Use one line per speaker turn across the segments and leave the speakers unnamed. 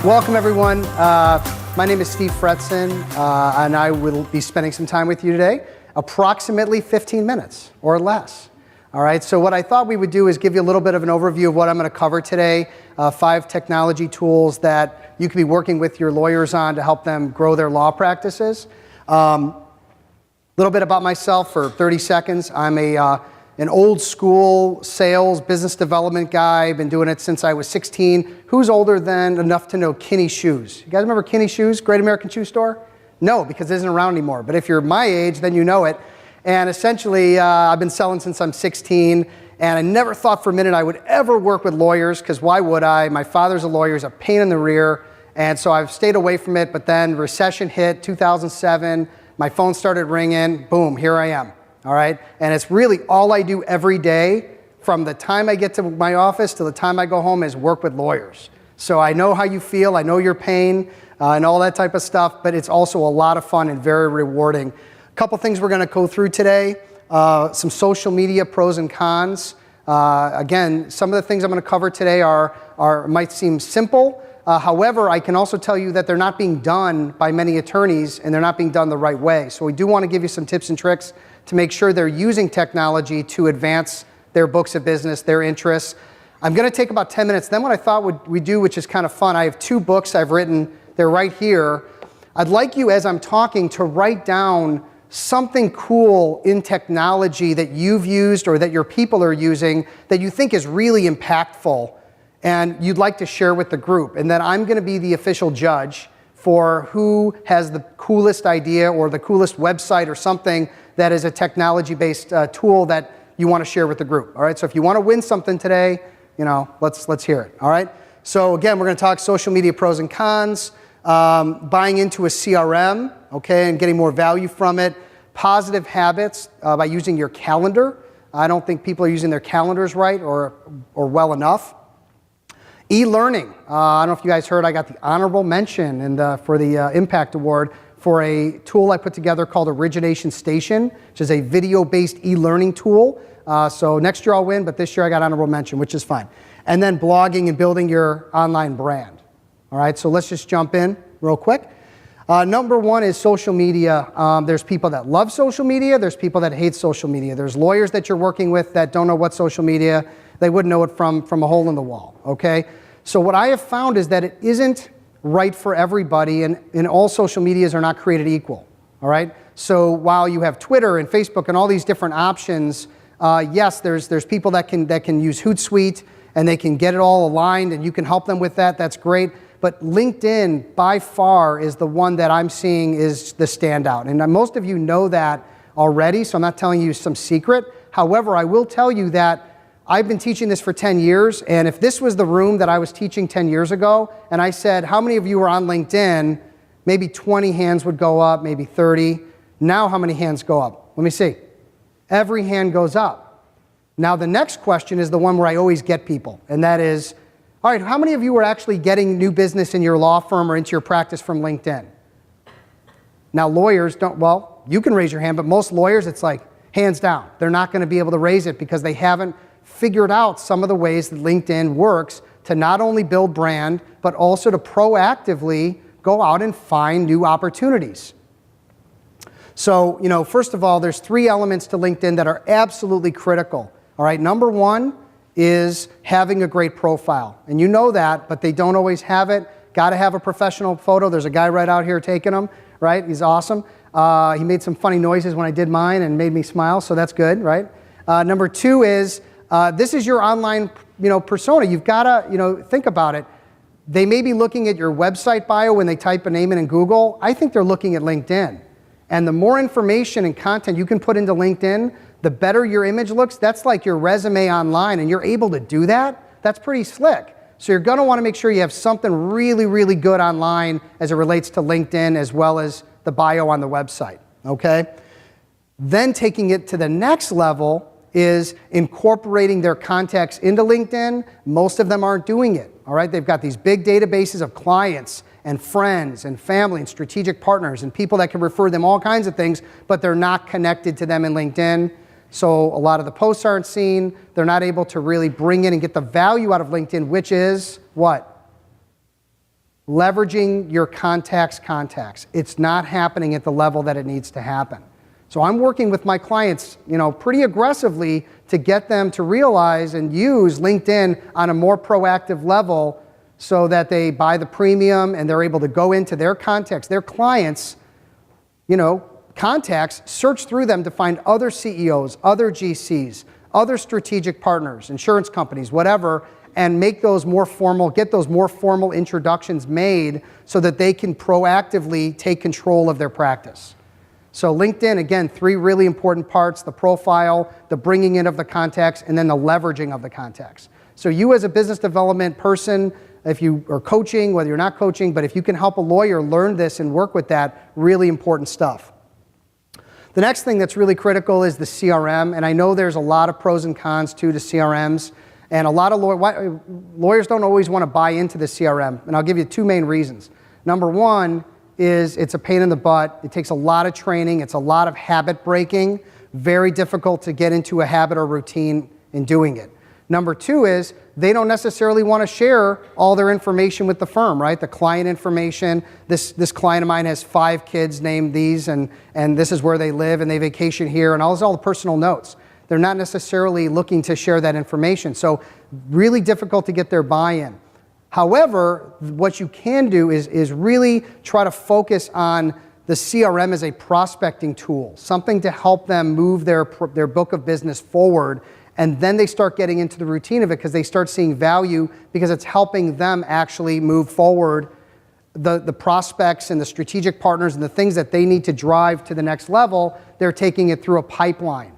Welcome, everyone. My name is Steve Fretzin, and I will be spending some time with you today, approximately 15 minutes or less. All right, so what I thought we would do is give you a little bit of an overview of what I'm going to cover today, 5 technology tools that you can be working with your lawyers on to help them grow their law practices. A little bit about myself for 30 seconds. I'm an old school sales, business development guy. Been doing it since I was 16. Who's older than enough to know Kinney Shoes? You guys remember Kinney Shoes, Great American Shoe Store? No, because it isn't around anymore. But if you're my age, then you know it. And essentially, I've been selling since I'm 16. And I never thought for a minute I would ever work with lawyers, because why would I? My father's a lawyer, he's a pain in the rear. And so I've stayed away from it. But then recession hit, 2007. My phone started ringing. Boom, here I am. All right, and it's really all I do every day from the time I get to my office to the time I go home is work with lawyers. So I know how you feel, I know your pain, and all that type of stuff, but it's also a lot of fun and very rewarding. A couple things we're going to go through today, some social media pros and cons. Again, some of the things I'm going to cover today might seem simple. However, I can also tell you that they're not being done by many attorneys, and they're not being done the right way. So we do want to give you some tips and tricks to make sure they're using technology to advance their books of business, their interests. I'm going to take about 10 minutes. Then what I thought we'd do, which is kind of fun, I have 2 books I've written. They're right here. I'd like you, as I'm talking, to write down something cool in technology that you've used or that your people are using that you think is really impactful and you'd like to share with the group. And then I'm going to be the official judge for who has the coolest idea or the coolest website or something that is a technology-based tool that you want to share with the group. All right, so if you want to win something today, let's hear it. All right, so again, we're going to talk social media pros and cons, buying into a CRM, okay, and getting more value from it, positive habits by using your calendar. I don't think people are using their calendars right or well enough. E-learning. I don't know if you guys heard, I got the honorable mention for the Impact Award for a tool I put together called Origination Station, which is a video-based e-learning tool. So next year I'll win, but this year I got honorable mention, which is fine. And then blogging and building your online brand. All right, so let's just jump in real quick. Number 1 is social media. There's people that love social media. There's people that hate social media. There's lawyers that you're working with that don't know what social media. They wouldn't know it from a hole in the wall, okay? So what I have found is that it isn't right for everybody, and all social medias are not created equal, all right? So while you have Twitter and Facebook and all these different options, yes, there's people that can use Hootsuite and they can get it all aligned and you can help them with that, that's great. But LinkedIn, by far, is the one that I'm seeing is the standout. And most of you know that already, so I'm not telling you some secret. However, I will tell you that I've been teaching this for 10 years, and if this was the room that I was teaching 10 years ago, and I said, how many of you are on LinkedIn? Maybe 20 hands would go up, maybe 30. Now how many hands go up? Let me see. Every hand goes up. Now the next question is the one where I always get people, and that is, all right, how many of you are actually getting new business in your law firm or into your practice from LinkedIn? Now lawyers don't, well, you can raise your hand, but most lawyers, it's like, hands down. They're not going to be able to raise it because they haven't figured out some of the ways that LinkedIn works to not only build brand, but also to proactively go out and find new opportunities. So, first of all, there's 3 elements to LinkedIn that are absolutely critical. All right, number 1 is having a great profile. And you know that, but they don't always have it. Got to have a professional photo. There's a guy right out here taking them, right? He's awesome. He made some funny noises when I did mine and made me smile, so that's good, right? Number 2 is, this is your online, persona. You've got to, think about it. They may be looking at your website bio when they type a name in Google. I think they're looking at LinkedIn. And the more information and content you can put into LinkedIn, the better your image looks. That's like your resume online, and you're able to do that. That's pretty slick. So you're going to want to make sure you have something really, really good online as it relates to LinkedIn as well as the bio on the website, okay? Then taking it to the next level is incorporating their contacts into LinkedIn. Most of them aren't doing it, all right? They've got these big databases of clients and friends and family and strategic partners and people that can refer them all kinds of things, but they're not connected to them in LinkedIn. So a lot of the posts aren't seen. They're not able to really bring in and get the value out of LinkedIn, which is what? leveraging your contacts. It's not happening at the level that it needs to happen. So I'm working with my clients, pretty aggressively to get them to realize and use LinkedIn on a more proactive level so that they buy the premium and they're able to go into their contacts, their clients, contacts, search through them to find other CEOs, other GCs, other strategic partners, insurance companies, whatever, and make those more formal, get those more formal introductions made so that they can proactively take control of their practice. So LinkedIn, again, 3 really important parts: the profile, the bringing in of the contacts, and then the leveraging of the contacts. So you as a business development person, if you are coaching, whether you're not coaching, but if you can help a lawyer learn this and work with that, really important stuff. The next thing that's really critical is the CRM, and I know there's a lot of pros and cons to CRMs, and a lot of lawyers don't always want to buy into the CRM, and I'll give you 2 main reasons. Number 1 is it's a pain in the butt. It takes a lot of training. It's a lot of habit breaking. Very difficult to get into a habit or routine in doing it. Number 2 is they don't necessarily want to share all their information with the firm, right? The client information. This client of mine has 5 kids named these, and this is where they live, and they vacation here, and all the personal notes. They're not necessarily looking to share that information. So really difficult to get their buy-in. However, what you can do is really try to focus on the CRM as a prospecting tool, something to help them move their book of business forward, and then they start getting into the routine of it because they start seeing value because it's helping them actually move forward the prospects and the strategic partners and the things that they need to drive to the next level. They're taking it through a pipeline.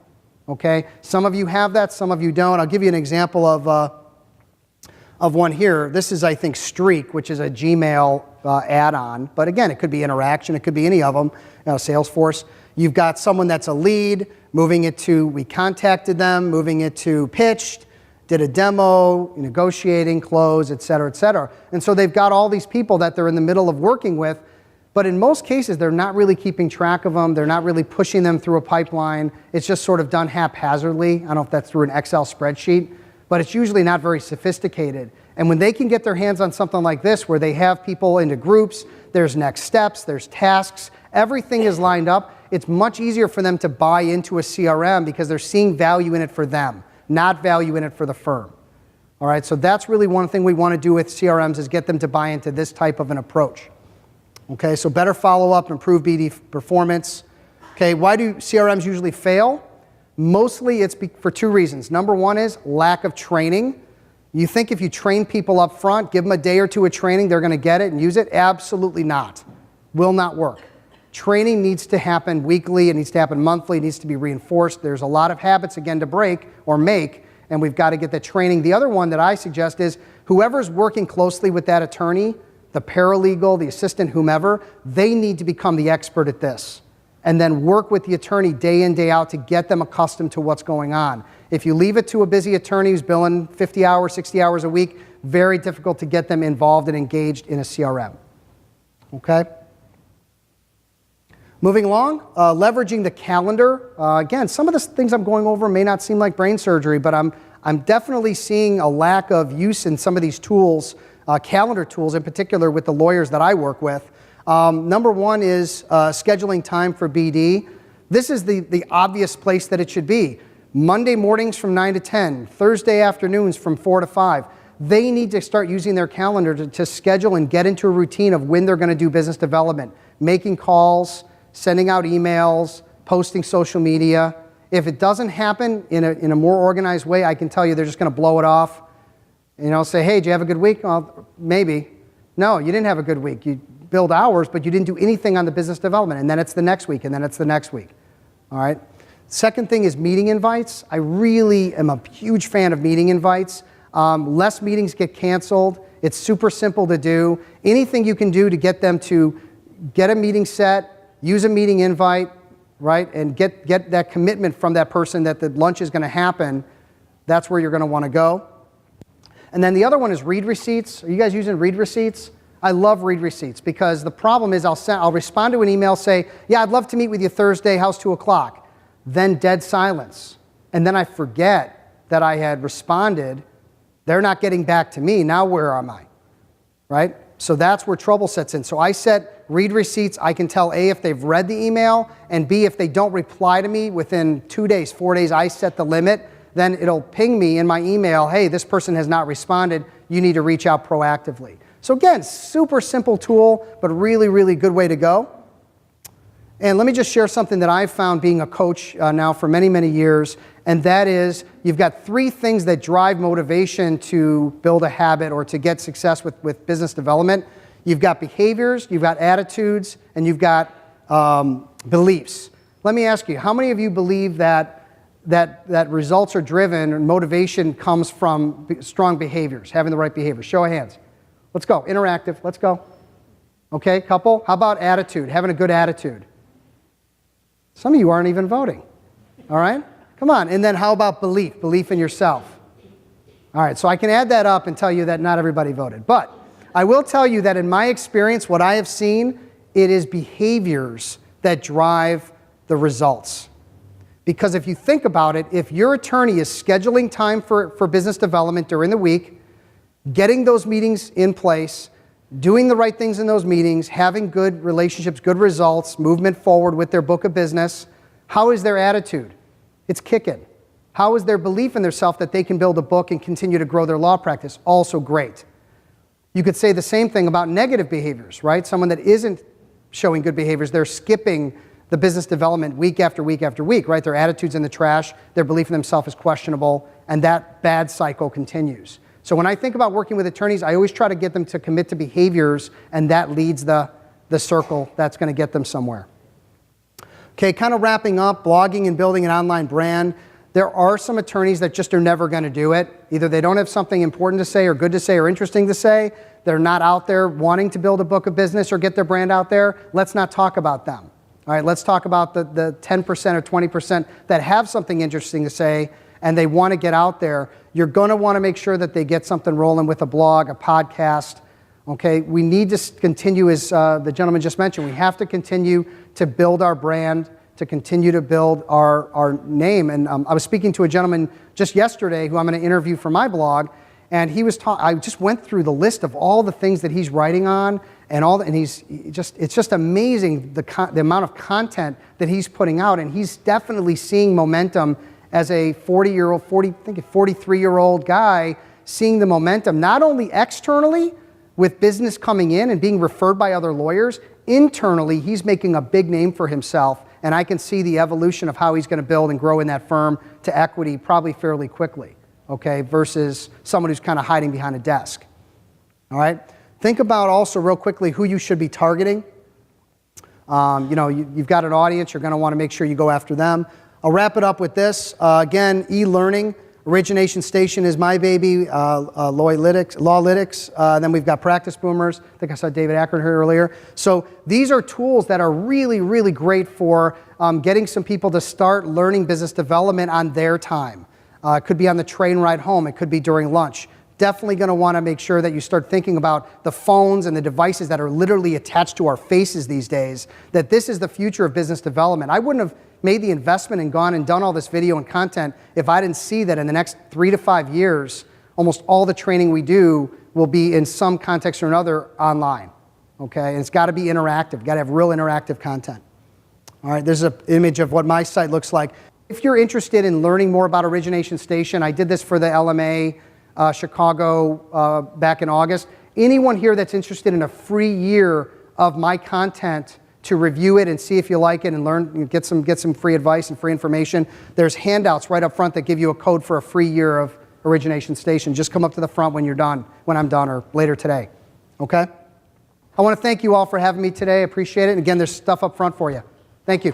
Okay, some of you have that, some of you don't. I'll give you an example of one here. This is, I think, Streak, which is a Gmail add-on. But again, it could be Interaction, it could be any of them, Salesforce. You've got someone that's a lead, moving it to, we contacted them, moving it to pitched, did a demo, negotiating, close, et cetera, et cetera. And so they've got all these people that they're in the middle of working with, but in most cases, they're not really keeping track of them. They're not really pushing them through a pipeline. It's just sort of done haphazardly. I don't know if that's through an Excel spreadsheet, but it's usually not very sophisticated. And when they can get their hands on something like this, where they have people into groups, there's next steps, there's tasks, everything is lined up, it's much easier for them to buy into a CRM because they're seeing value in it for them, not value in it for the firm. All right, so that's really one thing we want to do with CRMs is get them to buy into this type of an approach. Okay, so better follow-up, improve BD performance. Okay, why do CRMs usually fail? Mostly it's for 2 reasons. Number 1 is lack of training. You think if you train people up front, give them a day or 2 of training, they're going to get it and use it? Absolutely not. Will not work. Training needs to happen weekly, it needs to happen monthly, it needs to be reinforced. There's a lot of habits, again, to break or make, and we've got to get the training. The other one that I suggest is whoever's working closely with that attorney, the paralegal, the assistant, whomever, they need to become the expert at this and then work with the attorney day in, day out to get them accustomed to what's going on. If you leave it to a busy attorney who's billing 50 hours, 60 hours a week, very difficult to get them involved and engaged in a CRM. Okay? Moving along, leveraging the calendar. Again, some of the things I'm going over may not seem like brain surgery, but I'm definitely seeing a lack of use in some of these tools, calendar tools in particular with the lawyers that I work with. Number 1 is scheduling time for BD. This is the obvious place that it should be. Monday mornings from 9 to 10, Thursday afternoons from 4 to 5. They need to start using their calendar to schedule and get into a routine of when they're going to do business development, making calls, sending out emails, posting social media. If it doesn't happen in a more organized way, I can tell you they're just going to blow it off. Say, hey, did you have a good week? Well, maybe. No, you didn't have a good week. You billed hours, but you didn't do anything on the business development. And then it's the next week, and then it's the next week. All right? Second thing is meeting invites. I really am a huge fan of meeting invites. Less meetings get canceled. It's super simple to do. Anything you can do to get them to get a meeting set, use a meeting invite, right, and get that commitment from that person that the lunch is going to happen, that's where you're going to want to go. And then the other one is read receipts. Are you guys using read receipts? I love read receipts because the problem is I'll respond to an email, say, yeah, I'd love to meet with you Thursday, how's 2 o'clock? Then dead silence. And then I forget that I had responded. They're not getting back to me. Now where am I? Right? So that's where trouble sets in. So I set read receipts. I can tell A, if they've read the email, and B, if they don't reply to me within 2 days, 4 days, I set the limit. Then it'll ping me in my email, hey, this person has not responded. You need to reach out proactively. So again, super simple tool, but really, really good way to go. And let me just share something that I've found being a coach now for many, many years, and that is you've got 3 things that drive motivation to build a habit or to get success with business development. You've got behaviors, you've got attitudes, and you've got beliefs. Let me ask you, how many of you believe that results are driven and motivation comes from strong behaviors, having the right behaviors? Show of hands. Let's go. Interactive. Let's go. Okay, couple. How about attitude, having a good attitude? Some of you aren't even voting. All right? Come on. And then how about belief? Belief in yourself. All right, so I can add that up and tell you that not everybody voted. But I will tell you that in my experience, what I have seen, it is behaviors that drive the results. Because if you think about it, if your attorney is scheduling time for business development during the week, getting those meetings in place, doing the right things in those meetings, having good relationships, good results, movement forward with their book of business, how is their attitude? It's kicking. How is their belief in themselves that they can build a book and continue to grow their law practice? Also great. You could say the same thing about negative behaviors, right? Someone that isn't showing good behaviors, they're skipping the business development week after week after week, right? Their attitude's in the trash, their belief in themselves is questionable, and that bad cycle continues. So when I think about working with attorneys, I always try to get them to commit to behaviors, and that leads the circle that's going to get them somewhere. Okay, kind of wrapping up, blogging and building an online brand. There are some attorneys that just are never going to do it. Either they don't have something important to say or good to say or interesting to say. They're not out there wanting to build a book of business or get their brand out there. Let's not talk about them. All right, let's talk about the 10% or 20% that have something interesting to say and they want to get out there. You're going to want to make sure that they get something rolling with a blog, a podcast. Okay, we need to continue, as the gentleman just mentioned, we have to continue to build our brand, to continue to build our name. And I was speaking to a gentleman just yesterday who I'm going to interview for my blog, and he was I just went through the list of all the things that he's writing on, and it's just amazing the amount of content that he's putting out, and he's definitely seeing momentum as a 43-year-old guy, seeing the momentum not only externally with business coming in and being referred by other lawyers, internally he's making a big name for himself, and I can see the evolution of how he's going to build and grow in that firm to equity probably fairly quickly, okay, versus someone who's kind of hiding behind a desk. All right? Think about also real quickly who you should be targeting. You've got an audience, you're going to want to make sure you go after them. I'll wrap it up with this. Again, e-learning. Origination Station is my baby, Lawlytics. Then we've got Practice Boomers. I think I saw David Akron here earlier. So these are tools that are really, really great for getting some people to start learning business development on their time. It could be on the train ride home. It could be during lunch. Definitely going to want to make sure that you start thinking about the phones and the devices that are literally attached to our faces these days, that this is the future of business development. I wouldn't have made the investment and gone and done all this video and content if I didn't see that in the next 3 to 5 years, almost all the training we do will be in some context or another online, okay? And it's got to be interactive. Got to have real interactive content. All right, there's an image of what my site looks like. If you're interested in learning more about Origination Station, I did this for the LMA Chicago back in August. Anyone here that's interested in a free year of my content to review it and see if you like it and learn and get some free advice and free information, there's handouts right up front that give you a code for a free year of Origination Station. Just come up to the front when you're done, when I'm done, or later today. Okay? I want to thank you all for having me today. I appreciate it. And again, there's stuff up front for you. Thank you.